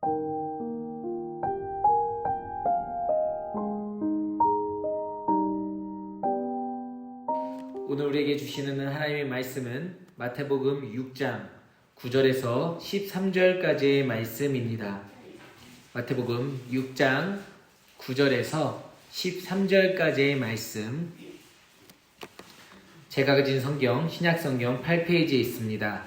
오늘 우리에게 주시는 하나님의 말씀은 마태복음 6장 9절에서 13절까지의 말씀입니다. 마태복음 6장 9절에서 13절까지의 말씀, 제가 가진 성경 신약성경 8페이지에 있습니다.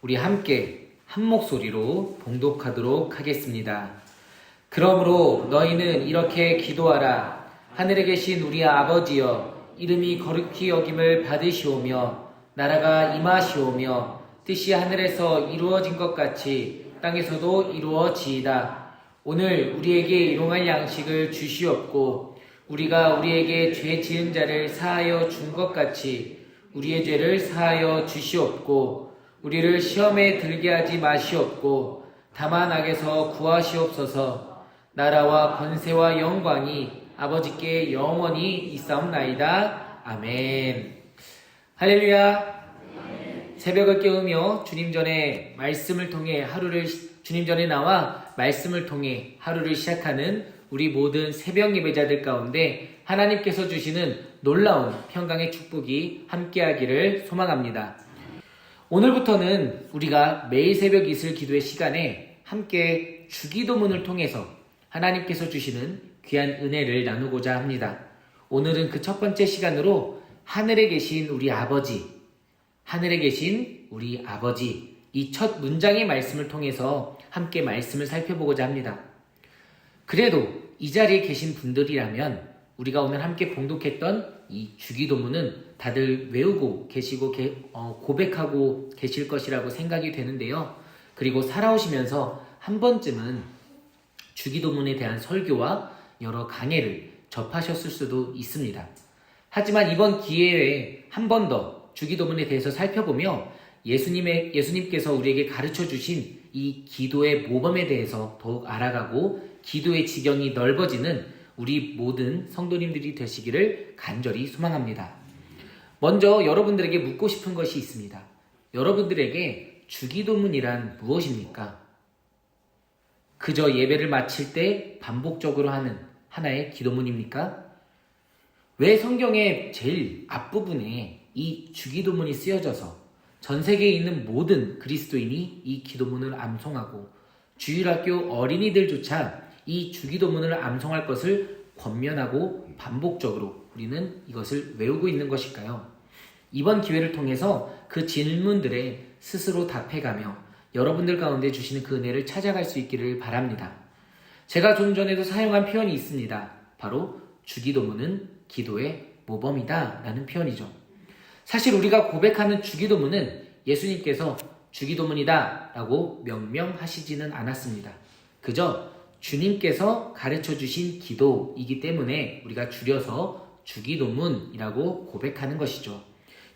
우리 함께 한 목소리로 봉독하도록 하겠습니다. 그러므로 너희는 이렇게 기도하라. 하늘에 계신 우리 아버지여, 이름이 거룩히 여김을 받으시오며 나라가 임하시오며 뜻이 하늘에서 이루어진 것 같이 땅에서도 이루어지이다. 오늘 우리에게 일용할 양식을 주시옵고 우리가 우리에게 죄 지은 자를 사하여 준 것 같이 우리의 죄를 사하여 주시옵고 우리를 시험에 들게 하지 마시옵고 다만 악에서 구하시옵소서. 나라와 권세와 영광이 아버지께 영원히 있사옵나이다. 아멘. 할렐루야. 새벽을 깨우며 주님 전에 나와 말씀을 통해 하루를 시작하는 우리 모든 새벽 예배자들 가운데 하나님께서 주시는 놀라운 평강의 축복이 함께하기를 소망합니다. 오늘부터는 우리가 매일 새벽 이슬 기도의 시간에 함께 주기도문을 통해서 하나님께서 주시는 귀한 은혜를 나누고자 합니다. 오늘은 그 첫 번째 시간으로 하늘에 계신 우리 아버지, 이 첫 문장의 말씀을 통해서 함께 말씀을 살펴보고자 합니다. 그래도 이 자리에 계신 분들이라면 우리가 오늘 함께 봉독했던 이 주기도문은 다들 외우고 계시고 고백하고 계실 것이라고 생각이 되는데요. 그리고 살아오시면서 한 번쯤은 주기도문에 대한 설교와 여러 강해를 접하셨을 수도 있습니다. 하지만 이번 기회에 한 번 더 주기도문에 대해서 살펴보며 예수님께서 우리에게 가르쳐 주신 이 기도의 모범에 대해서 더욱 알아가고 기도의 지경이 넓어지는 우리 모든 성도님들이 되시기를 간절히 소망합니다. 먼저 여러분들에게 묻고 싶은 것이 있습니다. 여러분들에게 주기도문이란 무엇입니까? 그저 예배를 마칠 때 반복적으로 하는 하나의 기도문입니까? 왜 성경의 제일 앞부분에 이 주기도문이 쓰여져서 전 세계에 있는 모든 그리스도인이 이 기도문을 암송하고 주일학교 어린이들조차 이 주기도문을 암송할 것을 권면하고 반복적으로 우리는 이것을 외우고 있는 것일까요? 이번 기회를 통해서 그 질문들에 스스로 답해가며 여러분들 가운데 주시는 그 은혜를 찾아갈 수 있기를 바랍니다. 제가 좀 전에도 사용한 표현이 있습니다. 바로 주기도문은 기도의 모범이다 라는 표현이죠. 사실 우리가 고백하는 주기도문은 예수님께서 주기도문이다 라고 명명하시지는 않았습니다. 그저 주님께서 가르쳐 주신 기도이기 때문에 우리가 줄여서 주기도문이라고 고백하는 것이죠.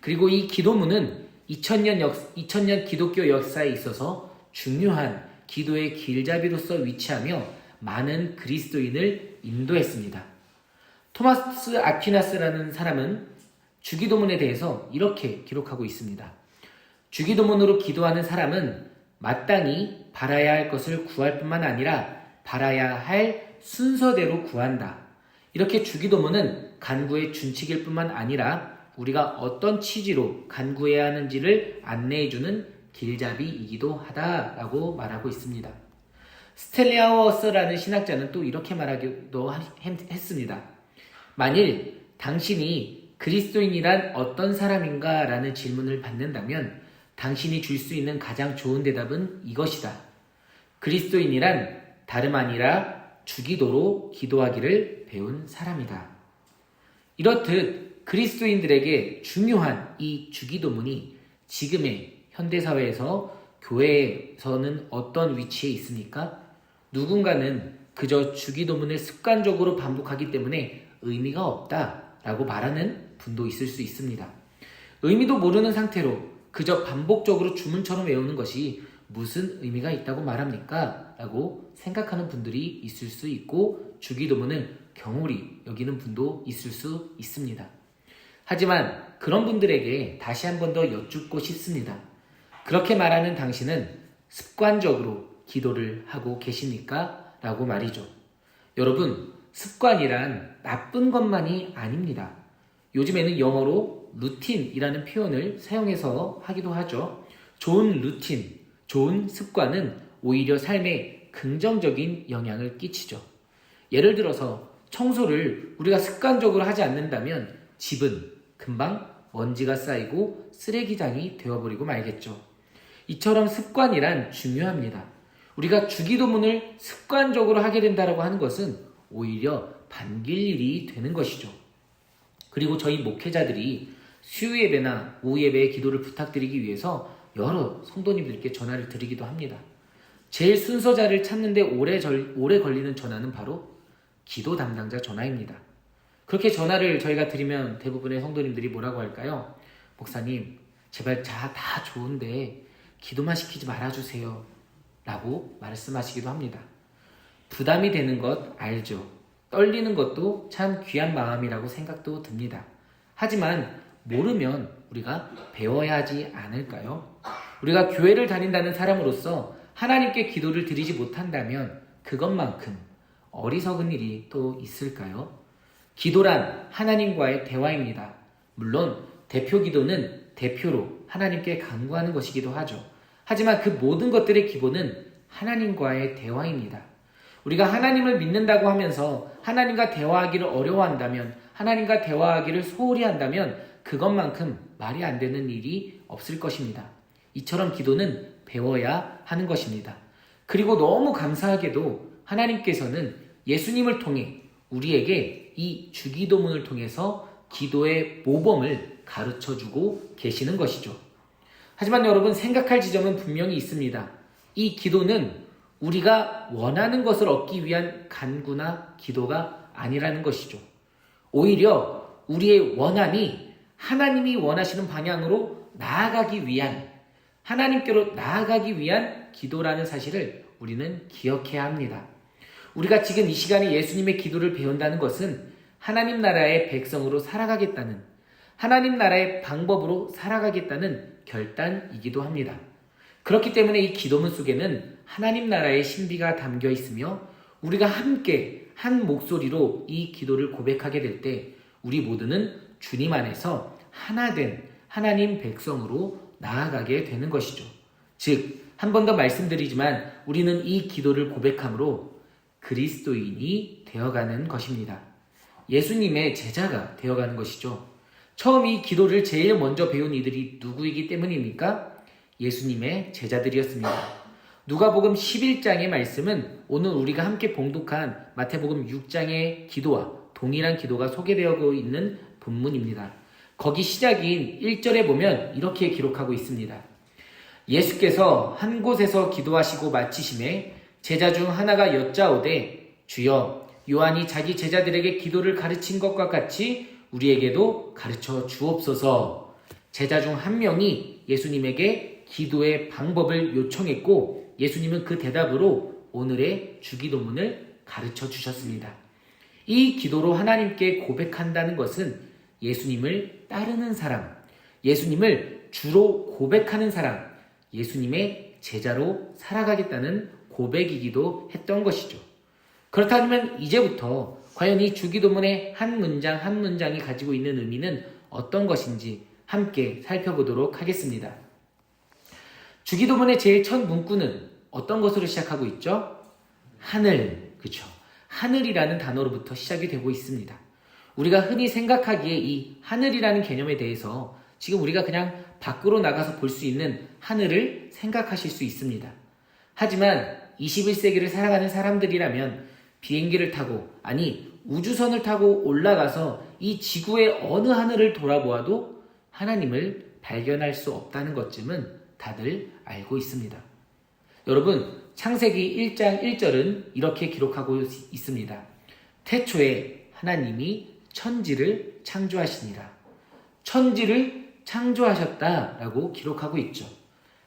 그리고 이 기도문은 2000년 기독교 역사에 있어서 중요한 기도의 길잡이로서 위치하며 많은 그리스도인을 인도했습니다. 토마스 아퀴나스라는 사람은 주기도문에 대해서 이렇게 기록하고 있습니다. 주기도문으로 기도하는 사람은 마땅히 바라야 할 것을 구할 뿐만 아니라 바라야 할 순서대로 구한다. 이렇게 주기도문은 간구의 준칙일 뿐만 아니라 우리가 어떤 취지로 간구해야 하는지를 안내해주는 길잡이이기도 하다라고 말하고 있습니다. 스텔리아워스라는 신학자는 또 이렇게 말하기도 했습니다. 만일 당신이 그리스도인이란 어떤 사람인가 라는 질문을 받는다면 당신이 줄 수 있는 가장 좋은 대답은 이것이다. 그리스도인이란 다름 아니라 주기도로 기도하기를 배운 사람이다. 이렇듯 그리스도인들에게 중요한 이 주기도문이 지금의 현대사회에서 교회에서는 어떤 위치에 있습니까? 누군가는 그저 주기도문을 습관적으로 반복하기 때문에 의미가 없다라고 말하는 분도 있을 수 있습니다. 의미도 모르는 상태로 그저 반복적으로 주문처럼 외우는 것이 무슨 의미가 있다고 말합니까? 라고 생각하는 분들이 있을 수 있고 주기도문을 경홀히 여기는 분도 있을 수 있습니다. 하지만 그런 분들에게 다시 한 번 더 여쭙고 싶습니다. 그렇게 말하는 당신은 습관적으로 기도를 하고 계십니까? 라고 말이죠. 여러분, 습관이란 나쁜 것만이 아닙니다. 요즘에는 영어로 루틴이라는 표현을 사용해서 하기도 하죠. 좋은 루틴, 좋은 습관은 오히려 삶에 긍정적인 영향을 끼치죠. 예를 들어서 청소를 우리가 습관적으로 하지 않는다면 집은 금방 먼지가 쌓이고 쓰레기장이 되어버리고 말겠죠. 이처럼 습관이란 중요합니다. 우리가 주기도문을 습관적으로 하게 된다고 하는 것은 오히려 반길 일이 되는 것이죠. 그리고 저희 목회자들이 수요예배나 오후예배의 기도를 부탁드리기 위해서 여러 성도님들께 전화를 드리기도 합니다. 제일 순서자를 찾는데 오래 걸리는 전화는 바로 기도 담당자 전화입니다. 그렇게 전화를 저희가 드리면 대부분의 성도님들이 뭐라고 할까요? 목사님, 제발 다 좋은데 기도만 시키지 말아주세요. 라고 말씀하시기도 합니다. 부담이 되는 것 알죠. 떨리는 것도 참 귀한 마음이라고 생각도 듭니다. 하지만 모르면 우리가 배워야 하지 않을까요? 우리가 교회를 다닌다는 사람으로서 하나님께 기도를 드리지 못한다면 그것만큼 어리석은 일이 또 있을까요? 기도란 하나님과의 대화입니다. 물론 대표 기도는 대표로 하나님께 간구하는 것이기도 하죠. 하지만 그 모든 것들의 기본은 하나님과의 대화입니다. 우리가 하나님을 믿는다고 하면서 하나님과 대화하기를 어려워한다면, 하나님과 대화하기를 소홀히 한다면 그것만큼 말이 안 되는 일이 없을 것입니다. 이처럼 기도는 배워야 하는 것입니다. 그리고 너무 감사하게도 하나님께서는 예수님을 통해 우리에게 이 주기도문을 통해서 기도의 모범을 가르쳐주고 계시는 것이죠. 하지만 여러분, 생각할 지점은 분명히 있습니다. 이 기도는 우리가 원하는 것을 얻기 위한 간구나 기도가 아니라는 것이죠. 오히려 우리의 원함이 하나님이 원하시는 방향으로 나아가기 위한, 하나님께로 나아가기 위한 기도라는 사실을 우리는 기억해야 합니다. 우리가 지금 이 시간에 예수님의 기도를 배운다는 것은 하나님 나라의 백성으로 살아가겠다는, 하나님 나라의 방법으로 살아가겠다는 결단이기도 합니다. 그렇기 때문에 이 기도문 속에는 하나님 나라의 신비가 담겨 있으며 우리가 함께 한 목소리로 이 기도를 고백하게 될 때 우리 모두는 주님 안에서 하나 된 하나님 백성으로 나아가게 되는 것이죠. 즉, 한 번 더 말씀드리지만 우리는 이 기도를 고백함으로 그리스도인이 되어가는 것입니다. 예수님의 제자가 되어가는 것이죠. 처음 이 기도를 제일 먼저 배운 이들이 누구이기 때문입니까? 예수님의 제자들이었습니다. 누가복음 11장의 말씀은 오늘 우리가 함께 봉독한 마태복음 6장의 기도와 동일한 기도가 소개되어 있는 본문입니다. 거기 시작인 1절에 보면 이렇게 기록하고 있습니다. 예수께서 한 곳에서 기도하시고 마치심에 제자 중 하나가 여짜오되 주여, 요한이 자기 제자들에게 기도를 가르친 것과 같이 우리에게도 가르쳐 주옵소서. 제자 중 한 명이 예수님에게 기도의 방법을 요청했고 예수님은 그 대답으로 오늘의 주기도문을 가르쳐 주셨습니다. 이 기도로 하나님께 고백한다는 것은 예수님을 따르는 사람, 예수님을 주로 고백하는 사람, 예수님의 제자로 살아가겠다는 고백이기도 했던 것이죠. 그렇다면 이제부터 과연 이 주기도문의 한 문장 한 문장이 가지고 있는 의미는 어떤 것인지 함께 살펴보도록 하겠습니다. 주기도문의 제일 첫 문구는 어떤 것으로 시작하고 있죠? 하늘, 그렇죠? 하늘이라는 단어로부터 시작이 되고 있습니다. 우리가 흔히 생각하기에 이 하늘이라는 개념에 대해서 지금 우리가 그냥 밖으로 나가서 볼 수 있는 하늘을 생각하실 수 있습니다. 하지만 21세기를 살아가는 사람들이라면 비행기를 타고, 아니 우주선을 타고 올라가서 이 지구의 어느 하늘을 돌아보아도 하나님을 발견할 수 없다는 것쯤은 다들 알고 있습니다. 여러분, 창세기 1장 1절은 이렇게 기록하고 있습니다. 태초에 하나님이 천지를 창조하시니라. 천지를 창조하셨다라고 기록하고 있죠.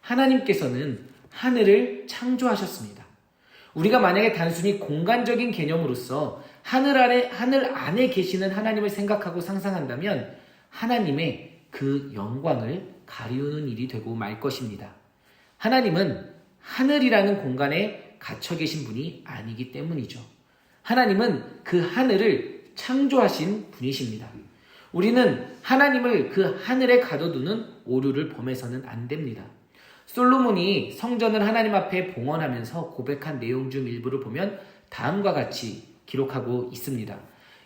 하나님께서는 하늘을 창조하셨습니다. 우리가 만약에 단순히 공간적인 개념으로서 하늘 안에 계시는 하나님을 생각하고 상상한다면 하나님의 그 영광을 가리우는 일이 되고 말 것입니다. 하나님은 하늘이라는 공간에 갇혀 계신 분이 아니기 때문이죠. 하나님은 그 하늘을 창조하신 분이십니다. 우리는 하나님을 그 하늘에 가둬두는 오류를 범해서는 안 됩니다. 솔로몬이 성전을 하나님 앞에 봉헌하면서 고백한 내용 중 일부를 보면 다음과 같이 기록하고 있습니다.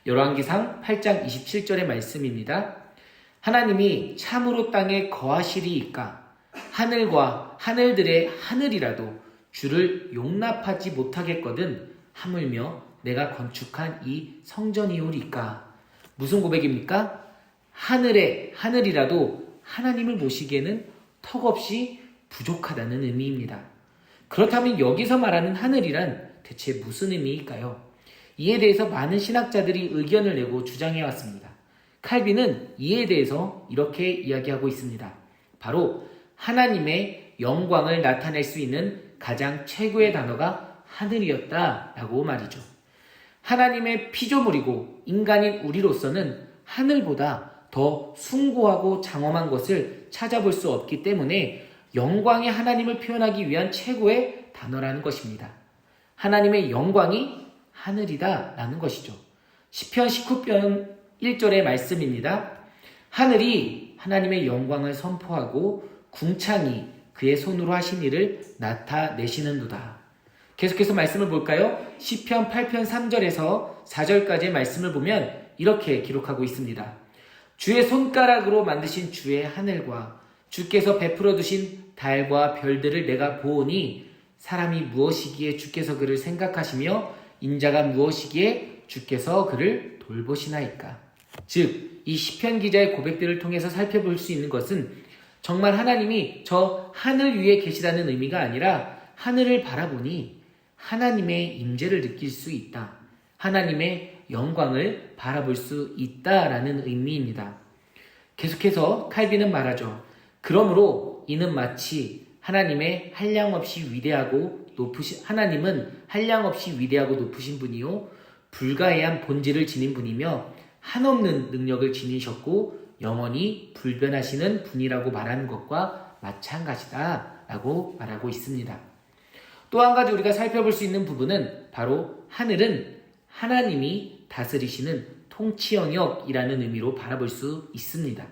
열왕기상 8장 27절의 말씀입니다. 하나님이 참으로 땅에 거하시리이까 하늘과 하늘들의 하늘이라도 주를 용납하지 못하겠거든 하물며 내가 건축한 이 성전이오리까. 무슨 고백입니까? 하늘의 하늘이라도 하나님을 모시기에는 턱없이 부족하다는 의미입니다. 그렇다면 여기서 말하는 하늘이란 대체 무슨 의미일까요? 이에 대해서 많은 신학자들이 의견을 내고 주장해 왔습니다. 칼빈은 이에 대해서 이렇게 이야기하고 있습니다. 바로 하나님의 영광을 나타낼 수 있는 가장 최고의 단어가 하늘이었다라고 말이죠. 하나님의 피조물이고 인간인 우리로서는 하늘보다 더 숭고하고 장엄한 것을 찾아볼 수 없기 때문에 영광의 하나님을 표현하기 위한 최고의 단어라는 것입니다. 하나님의 영광이 하늘이다 라는 것이죠. 시편 19편 1절의 말씀입니다. 하늘이 하나님의 영광을 선포하고 궁창이 그의 손으로 하신 일을 나타내시는도다. 계속해서 말씀을 볼까요? 시편 8편 3절에서 4절까지의 말씀을 보면 이렇게 기록하고 있습니다. 주의 손가락으로 만드신 주의 하늘과 주께서 베풀어 두신 달과 별들을 내가 보오니 사람이 무엇이기에 주께서 그를 생각하시며 인자가 무엇이기에 주께서 그를 돌보시나이까. 즉, 이 시편 기자의 고백들을 통해서 살펴볼 수 있는 것은 정말 하나님이 저 하늘 위에 계시다는 의미가 아니라 하늘을 바라보니 하나님의 임재를 느낄 수 있다. 하나님의 영광을 바라볼 수 있다라는 의미입니다. 계속해서 칼빈은 말하죠. 그러므로 이는 마치 하나님은 한량없이 위대하고 높으신 분이요 불가해한 본질을 지닌 분이며 한없는 능력을 지니셨고 영원히 불변하시는 분이라고 말하는 것과 마찬가지다 라고 말하고 있습니다. 또 한 가지 우리가 살펴볼 수 있는 부분은 바로 하늘은 하나님이 다스리시는 통치 영역이라는 의미로 바라볼 수 있습니다.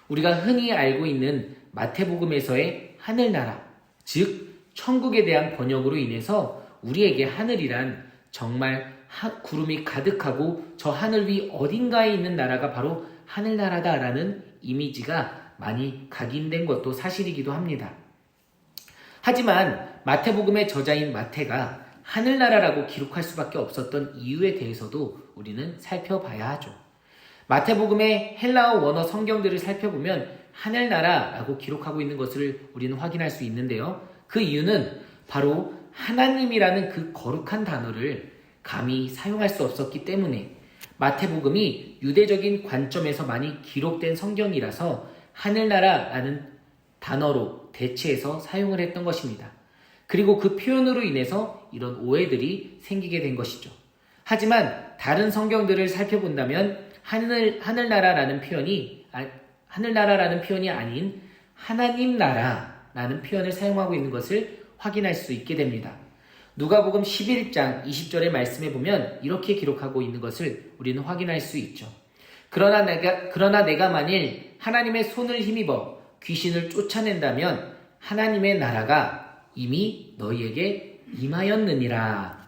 우리가 흔히 알고 있는 마태복음에서의 하늘나라, 즉 천국에 대한 번역으로 인해서 우리에게 하늘이란 정말 구름이 가득하고 저 하늘 위 어딘가에 있는 나라가 바로 하늘나라다라는 이미지가 많이 각인된 것도 사실이기도 합니다. 하지만 마태복음의 저자인 마태가 하늘나라라고 기록할 수밖에 없었던 이유에 대해서도 우리는 살펴봐야 하죠. 마태복음의 헬라어 원어 성경들을 살펴보면 하늘나라라고 기록하고 있는 것을 우리는 확인할 수 있는데요. 그 이유는 바로 하나님이라는 그 거룩한 단어를 감히 사용할 수 없었기 때문에 마태복음이 유대적인 관점에서 많이 기록된 성경이라서 하늘나라라는 단어로 대체해서 사용을 했던 것입니다. 그리고 그 표현으로 인해서 이런 오해들이 생기게 된 것이죠. 하지만 다른 성경들을 살펴본다면 하늘나라라는 표현이 아닌 하나님 나라라는 표현을 사용하고 있는 것을 확인할 수 있게 됩니다. 누가복음 11장 20절의 말씀에 보면 이렇게 기록하고 있는 것을 우리는 확인할 수 있죠. 그러나 내가 만일 하나님의 손을 힘입어 귀신을 쫓아낸다면 하나님의 나라가 이미 너희에게 임하였느니라.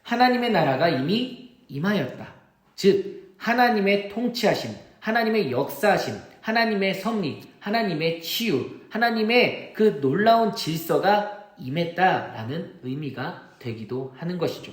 하나님의 나라가 이미 임하였다. 즉 하나님의 통치하심, 하나님의 역사하심, 하나님의 섭리, 하나님의 치유, 하나님의 그 놀라운 질서가 임했다라는 의미가 되기도 하는 것이죠.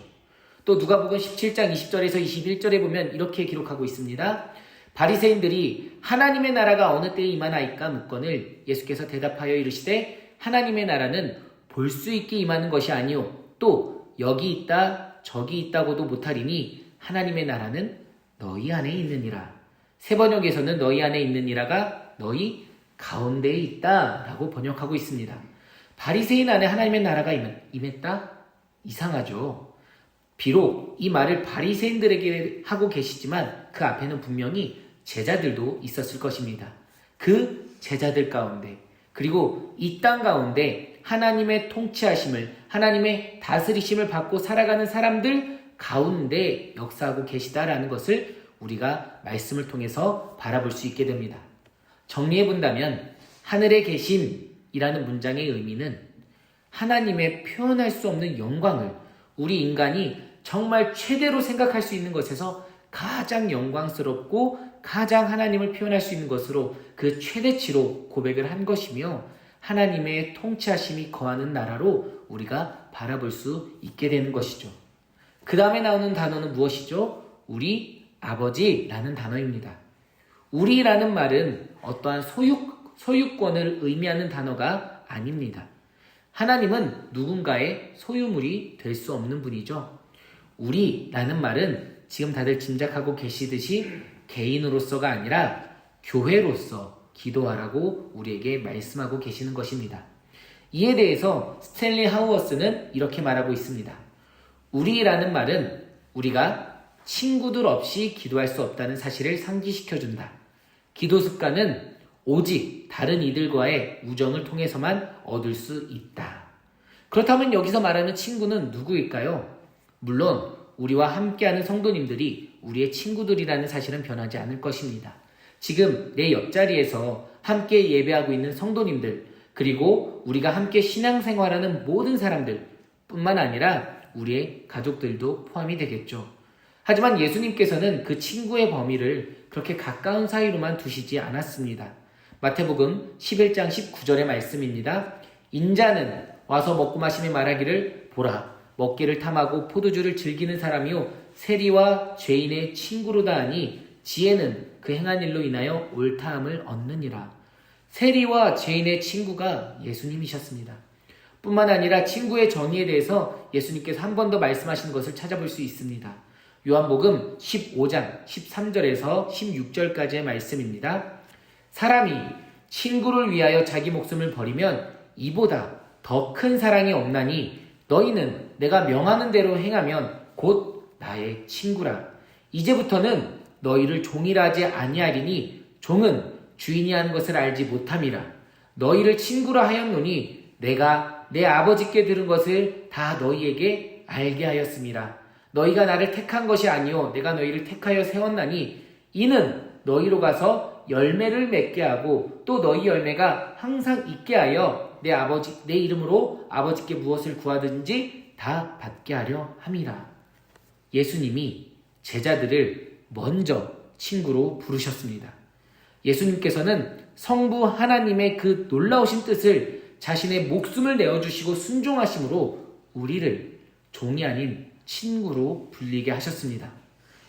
또 누가복음 17장 20절에서 21절에 보면 이렇게 기록하고 있습니다. 바리새인들이 하나님의 나라가 어느 때에 임하나이까 묻거늘 예수께서 대답하여 이르시되 하나님의 나라는 볼 수 있게 임하는 것이 아니요 또 여기 있다 저기 있다고도 못하리니 하나님의 나라는 너희 안에 있느니라. 새 번역에서는 너희 안에 있느니라가 너희 가운데에 있다 라고 번역하고 있습니다. 바리새인 안에 하나님의 나라가 임했다? 이상하죠. 비록 이 말을 바리새인들에게 하고 계시지만 그 앞에는 분명히 제자들도 있었을 것입니다. 그 제자들 가운데 그리고 이 땅 가운데 하나님의 통치하심을, 하나님의 다스리심을 받고 살아가는 사람들 가운데 역사하고 계시다라는 것을 우리가 말씀을 통해서 바라볼 수 있게 됩니다. 정리해 본다면 하늘에 계심이라는 문장의 의미는 하나님의 표현할 수 없는 영광을 우리 인간이 정말 최대로 생각할 수 있는 것에서 가장 영광스럽고 가장 하나님을 표현할 수 있는 것으로 그 최대치로 고백을 한 것이며, 하나님의 통치하심이 거하는 나라로 우리가 바라볼 수 있게 되는 것이죠. 그 다음에 나오는 단어는 무엇이죠? 우리 아버지라는 단어입니다. 우리라는 말은 어떠한 소유권을 의미하는 단어가 아닙니다. 하나님은 누군가의 소유물이 될 수 없는 분이죠. 우리라는 말은 지금 다들 짐작하고 계시듯이 개인으로서가 아니라 교회로서 기도하라고 우리에게 말씀하고 계시는 것입니다. 이에 대해서 스탠리 하우어스는 이렇게 말하고 있습니다. 우리라는 말은 우리가 친구들 없이 기도할 수 없다는 사실을 상기시켜준다. 기도 습관은 오직 다른 이들과의 우정을 통해서만 얻을 수 있다. 그렇다면 여기서 말하는 친구는 누구일까요? 물론 우리와 함께하는 성도님들이 우리의 친구들이라는 사실은 변하지 않을 것입니다. 지금 내 옆자리에서 함께 예배하고 있는 성도님들, 그리고 우리가 함께 신앙생활하는 모든 사람들 뿐만 아니라 우리의 가족들도 포함이 되겠죠. 하지만 예수님께서는 그 친구의 범위를 그렇게 가까운 사이로만 두시지 않았습니다. 마태복음 11장 19절의 말씀입니다. 인자는 와서 먹고 마시며 말하기를, 보라, 먹기를 탐하고 포도주를 즐기는 사람이요 세리와 죄인의 친구로다 하니 지혜는 그 행한 일로 인하여 옳다함을 얻느니라. 세리와 죄인의 친구가 예수님이셨습니다. 뿐만 아니라 친구의 정의에 대해서 예수님께서 한 번 더 말씀하신 것을 찾아볼 수 있습니다. 요한복음 15장 13절에서 16절까지의 말씀입니다. 사람이 친구를 위하여 자기 목숨을 버리면 이보다 더 큰 사랑이 없나니 너희는 내가 명하는 대로 행하면 곧 나의 친구라. 이제부터는 너희를 종이라 하지 아니하리니 종은 주인이 하는 것을 알지 못함이라. 너희를 친구라 하였노니 내가 내 아버지께 들은 것을 다 너희에게 알게 하였음이라. 너희가 나를 택한 것이 아니요 내가 너희를 택하여 세웠나니 이는 너희로 가서 열매를 맺게 하고 또 너희 열매가 항상 있게 하여 내 이름으로 아버지께 무엇을 구하든지 다 받게 하려 함이라. 예수님이 제자들을 먼저 친구로 부르셨습니다. 예수님께서는 성부 하나님의 그 놀라우신 뜻을 자신의 목숨을 내어주시고 순종하심으로 우리를 종이 아닌 친구로 불리게 하셨습니다.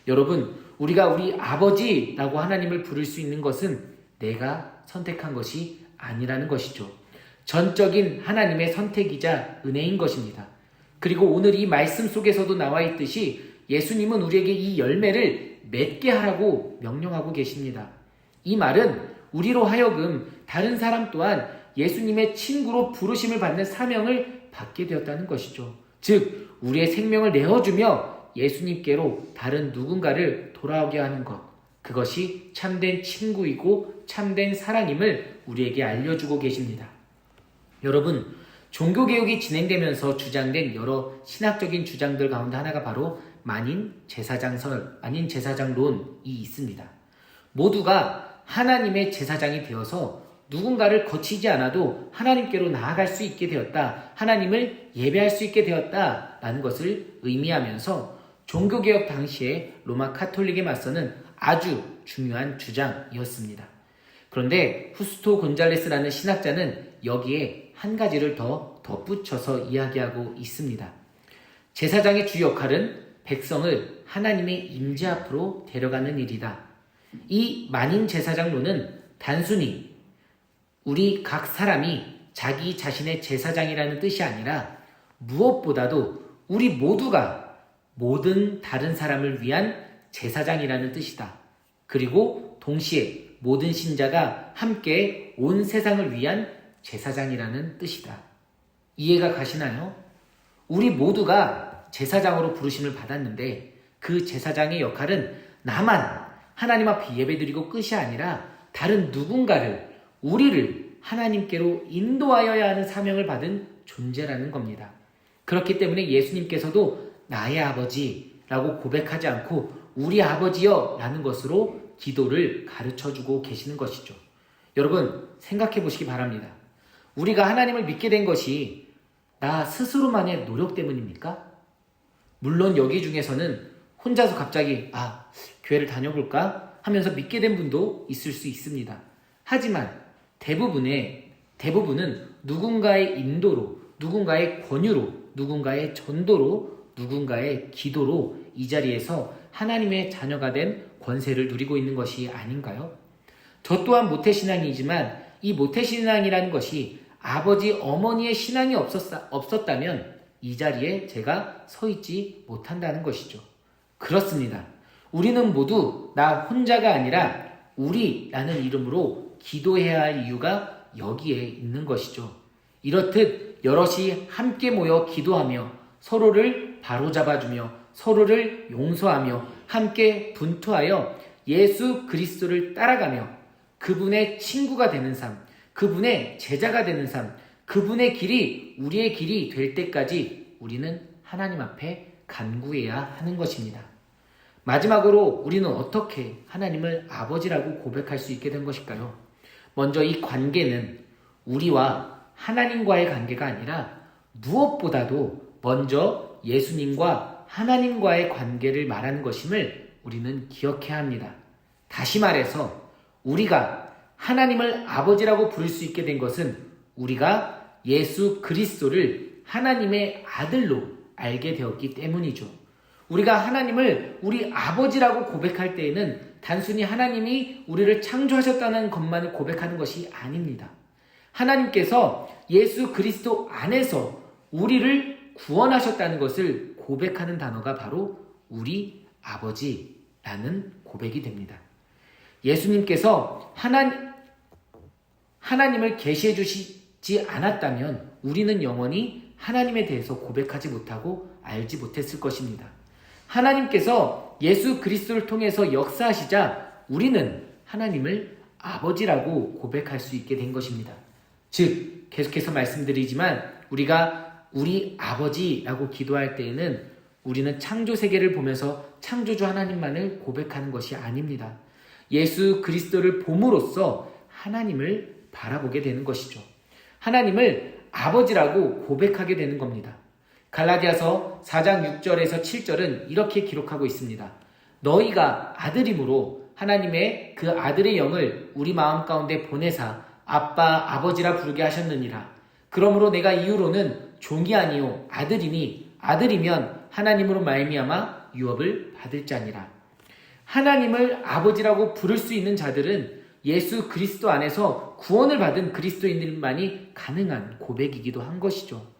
여러분, 우리가 우리 아버지라고 하나님을 부를 수 있는 것은 내가 선택한 것이 아니라는 것이죠. 전적인 하나님의 선택이자 은혜인 것입니다. 그리고 오늘 이 말씀 속에서도 나와 있듯이 예수님은 우리에게 이 열매를 맺게 하라고 명령하고 계십니다. 이 말은 우리로 하여금 다른 사람 또한 예수님의 친구로 부르심을 받는 사명을 받게 되었다는 것이죠. 즉 우리의 생명을 내어주며 예수님께로 다른 누군가를 돌아오게 하는 것, 그것이 참된 친구이고 참된 사랑임을 우리에게 알려주고 계십니다. 여러분, 종교개혁이 진행되면서 주장된 여러 신학적인 주장들 가운데 하나가 바로 만인 제사장론이 있습니다. 모두가 하나님의 제사장이 되어서 누군가를 거치지 않아도 하나님께로 나아갈 수 있게 되었다, 하나님을 예배할 수 있게 되었다라는 것을 의미하면서 종교개혁 당시에 로마 카톨릭에 맞서는 아주 중요한 주장이었습니다. 그런데 후스토 곤잘레스라는 신학자는 여기에 한 가지를 더 덧붙여서 이야기하고 있습니다. 제사장의 주 역할은 백성을 하나님의 임재 앞으로 데려가는 일이다. 이 만인 제사장론은 단순히 우리 각 사람이 자기 자신의 제사장이라는 뜻이 아니라 무엇보다도 우리 모두가 모든 다른 사람을 위한 제사장이라는 뜻이다. 그리고 동시에 모든 신자가 함께 온 세상을 위한 제사장이라는 뜻이다. 이해가 가시나요? 우리 모두가 제사장으로 부르심을 받았는데 그 제사장의 역할은 나만 하나님 앞에 예배드리고 끝이 아니라 다른 누군가를, 우리를 하나님께로 인도하여야 하는 사명을 받은 존재라는 겁니다. 그렇기 때문에 예수님께서도 나의 아버지라고 고백하지 않고 우리 아버지여 라는 것으로 기도를 가르쳐주고 계시는 것이죠. 여러분 생각해 보시기 바랍니다. 우리가 하나님을 믿게 된 것이 나 스스로만의 노력 때문입니까? 물론 여기 중에서는 혼자서 갑자기 교회를 다녀볼까 하면서 믿게 된 분도 있을 수 있습니다. 하지만 대부분은 누군가의 인도로, 누군가의 권유로, 누군가의 전도로, 누군가의 기도로 이 자리에서 하나님의 자녀가 된 권세를 누리고 있는 것이 아닌가요? 저 또한 모태신앙이지만 이 모태신앙이라는 것이 아버지, 어머니의 신앙이 없었다면 이 자리에 제가 서 있지 못한다는 것이죠. 그렇습니다. 우리는 모두 나 혼자가 아니라 우리라는 이름으로 기도해야 할 이유가 여기에 있는 것이죠. 이렇듯 여럿이 함께 모여 기도하며 서로를 바로잡아주며 서로를 용서하며 함께 분투하여 예수 그리스도를 따라가며 그분의 친구가 되는 삶, 그분의 제자가 되는 삶, 그분의 길이 우리의 길이 될 때까지 우리는 하나님 앞에 간구해야 하는 것입니다. 마지막으로 우리는 어떻게 하나님을 아버지라고 고백할 수 있게 된 것일까요? 먼저 이 관계는 우리와 하나님과의 관계가 아니라 무엇보다도 먼저 예수님과 하나님과의 관계를 말하는 것임을 우리는 기억해야 합니다. 다시 말해서 우리가 하나님을 아버지라고 부를 수 있게 된 것은 우리가 예수 그리스도를 하나님의 아들로 알게 되었기 때문이죠. 우리가 하나님을 우리 아버지라고 고백할 때에는 단순히 하나님이 우리를 창조하셨다는 것만을 고백하는 것이 아닙니다. 하나님께서 예수 그리스도 안에서 우리를 구원하셨다는 것을 고백하는 단어가 바로 우리 아버지라는 고백이 됩니다. 예수님께서 하나님을 계시해 주시지 않았다면 우리는 영원히 하나님에 대해서 고백하지 못하고 알지 못했을 것입니다. 하나님께서 예수 그리스도를 통해서 역사하시자 우리는 하나님을 아버지라고 고백할 수 있게 된 것입니다. 즉 계속해서 말씀드리지만 우리가 우리 아버지라고 기도할 때에는 우리는 창조 세계를 보면서 창조주 하나님만을 고백하는 것이 아닙니다. 예수 그리스도를 봄으로써 하나님을 바라보게 되는 것이죠. 하나님을 아버지라고 고백하게 되는 겁니다. 갈라디아서 4장 6절에서 7절은 이렇게 기록하고 있습니다. 너희가 아들이므로 하나님의 그 아들의 영을 우리 마음 가운데 보내사 아빠 아버지라 부르게 하셨느니라. 그러므로 내가 이후로는 종이 아니요 아들이니 아들이면 하나님으로 말미암아 유업을 받을 자니라. 하나님을 아버지라고 부를 수 있는 자들은 예수 그리스도 안에서 구원을 받은 그리스도인들만이 가능한 고백이기도 한 것이죠.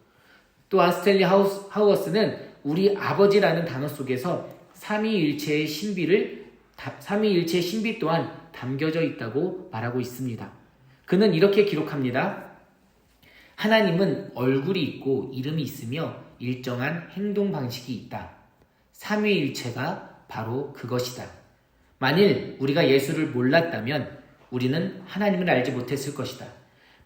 또한 스탠리 하우어스는 우리 아버지라는 단어 속에서 삼위일체의 신비 또한 담겨져 있다고 말하고 있습니다. 그는 이렇게 기록합니다. 하나님은 얼굴이 있고 이름이 있으며 일정한 행동 방식이 있다. 삼위일체가 바로 그것이다. 만일 우리가 예수를 몰랐다면 우리는 하나님을 알지 못했을 것이다.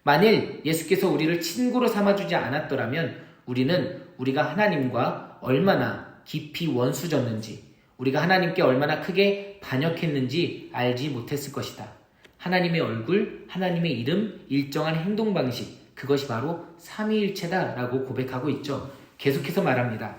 만일 예수께서 우리를 친구로 삼아주지 않았더라면 우리는 우리가 하나님과 얼마나 깊이 원수졌는지, 우리가 하나님께 얼마나 크게 반역했는지 알지 못했을 것이다. 하나님의 얼굴, 하나님의 이름, 일정한 행동 방식, 그것이 바로 삼위일체다라고 고백하고 있죠. 계속해서 말합니다.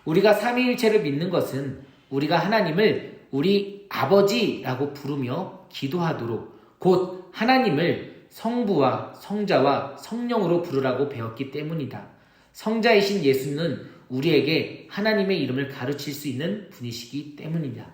우리가 삼위일체를 믿는 것은 우리가 하나님을 우리 아버지라고 부르며 기도하도록 곧 하나님을 성부와 성자와 성령으로 부르라고 배웠기 때문이다. 성자이신 예수는 우리에게 하나님의 이름을 가르칠 수 있는 분이시기 때문입니다.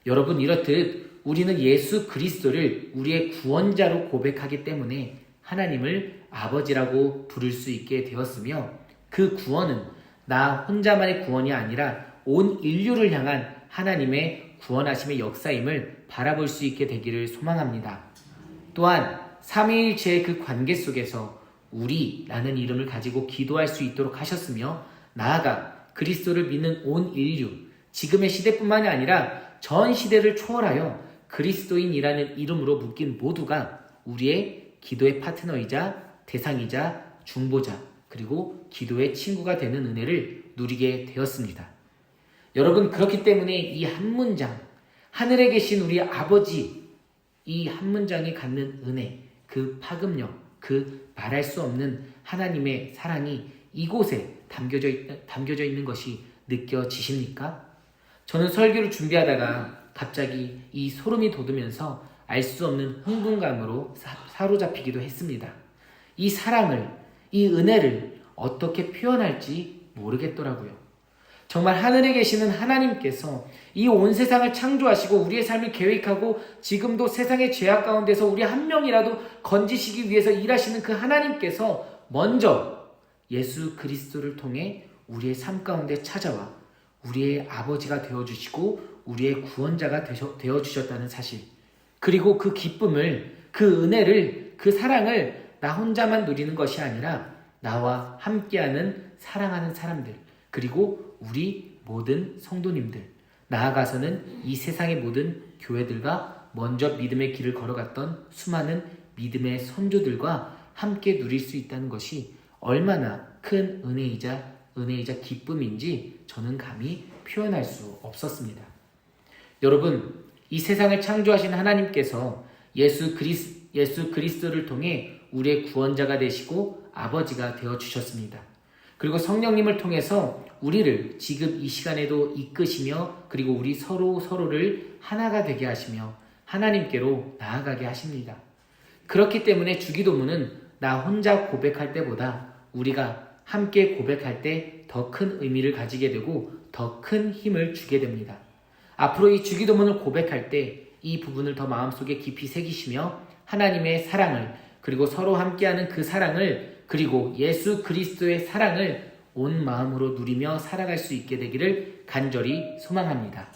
여러분 이렇듯 우리는 예수 그리스도를 우리의 구원자로 고백하기 때문에 하나님을 아버지라고 부를 수 있게 되었으며 그 구원은 나 혼자만의 구원이 아니라 온 인류를 향한 하나님의 구원하심의 역사임을 바라볼 수 있게 되기를 소망합니다. 또한 삼위일체의 그 관계 속에서 우리라는 이름을 가지고 기도할 수 있도록 하셨으며 나아가 그리스도를 믿는 온 인류, 지금의 시대뿐만이 아니라 전 시대를 초월하여 그리스도인이라는 이름으로 묶인 모두가 우리의 기도의 파트너이자 대상이자 중보자 그리고 기도의 친구가 되는 은혜를 누리게 되었습니다. 여러분, 그렇기 때문에 이 한 문장, 하늘에 계신 우리 아버지, 이 한 문장이 갖는 은혜, 그 파급력, 그 말할 수 없는 하나님의 사랑이 이곳에 담겨져 있는 것이 느껴지십니까? 저는 설교를 준비하다가 갑자기 이 소름이 돋으면서 알 수 없는 흥분감으로 사로잡히기도 했습니다. 이 사랑을, 이 은혜를 어떻게 표현할지 모르겠더라고요. 정말 하늘에 계시는 하나님께서 이 온 세상을 창조하시고 우리의 삶을 계획하고 지금도 세상의 죄악 가운데서 우리 한 명이라도 건지시기 위해서 일하시는 그 하나님께서 먼저 예수 그리스도를 통해 우리의 삶 가운데 찾아와 우리의 아버지가 되어주시고 우리의 구원자가 되어주셨다는 사실, 그리고 그 기쁨을, 그 은혜를, 그 사랑을 나 혼자만 누리는 것이 아니라 나와 함께하는 사랑하는 사람들, 그리고 우리 모든 성도님들, 나아가서는 이 세상의 모든 교회들과 먼저 믿음의 길을 걸어갔던 수많은 믿음의 선조들과 함께 누릴 수 있다는 것이 얼마나 큰 은혜이자 기쁨인지 저는 감히 표현할 수 없었습니다. 여러분, 이 세상을 창조하신 하나님께서 예수 그리스도를 통해 우리의 구원자가 되시고 아버지가 되어주셨습니다. 그리고 성령님을 통해서 우리를 지금 이 시간에도 이끄시며 그리고 우리 서로를 하나가 되게 하시며 하나님께로 나아가게 하십니다. 그렇기 때문에 주기도문은 나 혼자 고백할 때보다 우리가 함께 고백할 때 더 큰 의미를 가지게 되고 더 큰 힘을 주게 됩니다. 앞으로 이 주기도문을 고백할 때 이 부분을 더 마음속에 깊이 새기시며 하나님의 사랑을, 그리고 서로 함께하는 그 사랑을, 그리고 예수 그리스도의 사랑을 온 마음으로 누리며 살아갈 수 있게 되기를 간절히 소망합니다.